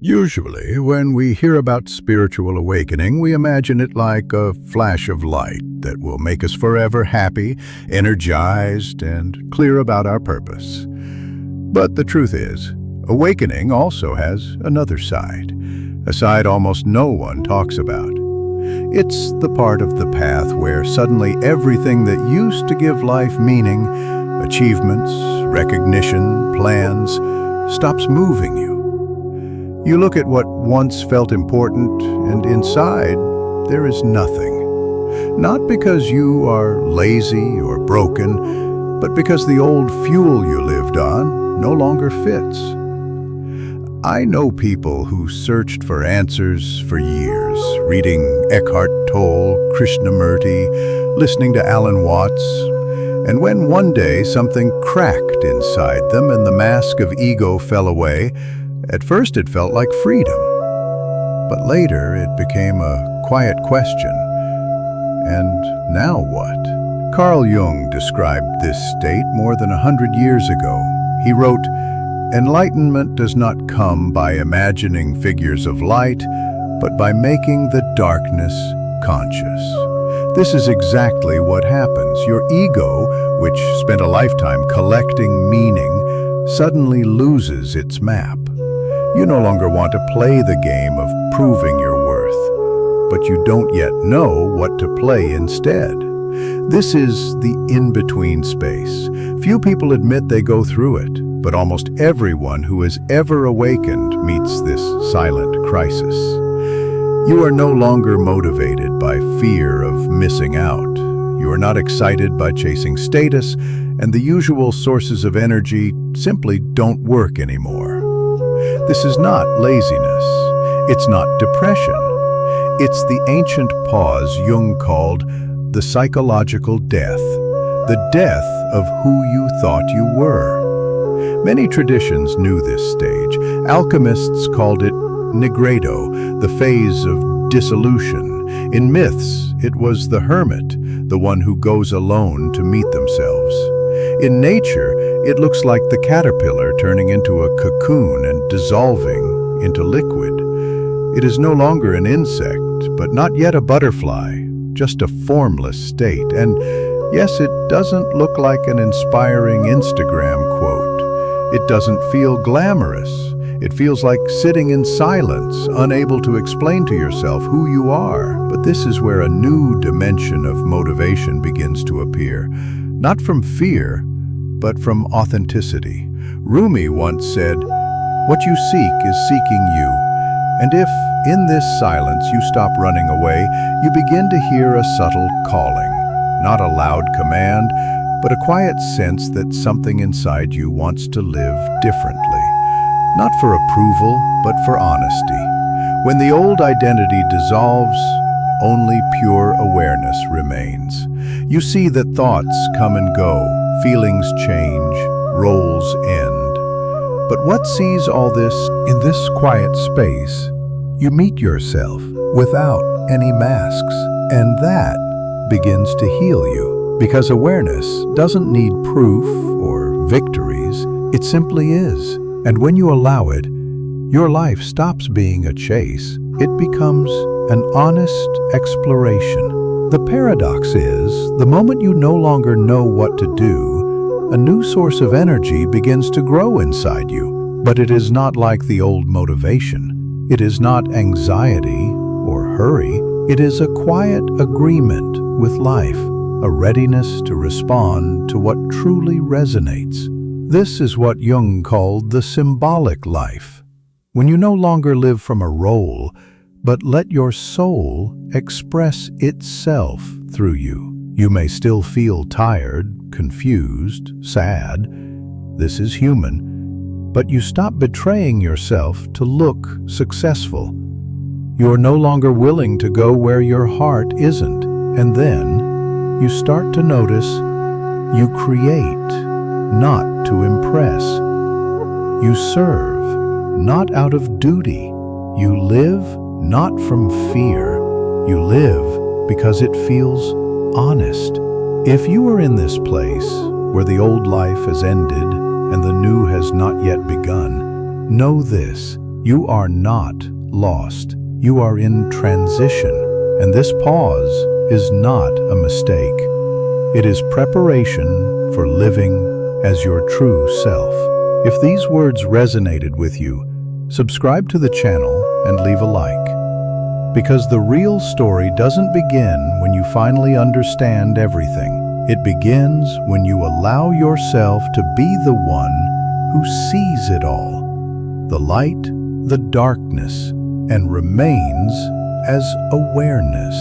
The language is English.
Usually, when we hear about spiritual awakening, we imagine it like a flash of light that will make us forever happy, energized, and clear about our purpose. But the truth is, awakening also has another side, a side almost no one talks about. It's the part of the path where suddenly everything that used to give life meaning, achievements, recognition, plans, stops moving you. You look at what once felt important, and inside, there is nothing. Not because you are lazy or broken, but because the old fuel you lived on no longer fits. I know people who searched for answers for years, reading Eckhart Tolle, Krishnamurti, listening to Alan Watts, and when one day something cracked inside them and the mask of ego fell away, at first it felt like freedom, but later it became a quiet question. And now what? Carl Jung described this state more than 100 years ago. He wrote, "Enlightenment does not come by imagining figures of light, but by making the darkness conscious." This is exactly what happens. Your ego, which spent a lifetime collecting meaning, suddenly loses its map. You no longer want to play the game of proving your worth, but you don't yet know what to play instead. This is the in-between space. Few people admit they go through it, but almost everyone who has ever awakened meets this silent crisis. You are no longer motivated by fear of missing out. You are not excited by chasing status, and the usual sources of energy simply don't work anymore. This is not laziness. It's not depression. It's the ancient pause Jung called the psychological death, the death of who you thought you were. Many traditions knew this stage. Alchemists called it nigredo, the phase of dissolution. In myths, it was the hermit, the one who goes alone to meet themselves. In nature, it looks like the caterpillar turning into a cocoon and dissolving into liquid. It is no longer an insect, but not yet a butterfly, just a formless state. And yes, it doesn't look like an inspiring Instagram quote. It doesn't feel glamorous. It feels like sitting in silence, unable to explain to yourself who you are. But this is where a new dimension of motivation begins to appear. Not from fear, but from authenticity. Rumi once said, "What you seek is seeking you." And if, in this silence, you stop running away, you begin to hear a subtle calling. Not a loud command, but a quiet sense that something inside you wants to live differently. Not for approval, but for honesty. When the old identity dissolves, only pure awareness remains. You see that thoughts come and go, feelings change, roles end. But what sees all this in this quiet space? You meet yourself without any masks, and that begins to heal you. Because awareness doesn't need proof or victories, it simply is. And when you allow it, your life stops being a chase. It becomes an honest exploration. The paradox is, the moment you no longer know what to do, a new source of energy begins to grow inside you. But it is not like the old motivation. It is not anxiety or hurry. It is a quiet agreement with life, a readiness to respond to what truly resonates. This is what Jung called the symbolic life. When you no longer live from a role, but let your soul express itself through you. You may still feel tired, confused, sad. This is human. But you stop betraying yourself to look successful. You are no longer willing to go where your heart isn't. And then you start to notice you create, not to impress. You serve, not out of duty. You live not from fear. You live because it feels honest. If you are in this place where the old life has ended and the new has not yet begun, know this: You are not lost. You are in transition, and this pause is not a mistake. It is preparation for living as your true self. If these words resonated with you, subscribe to the channel and leave a like. Because the real story doesn't begin when you finally understand everything. It begins when you allow yourself to be the one who sees it all, the light, the darkness, and remains as awareness.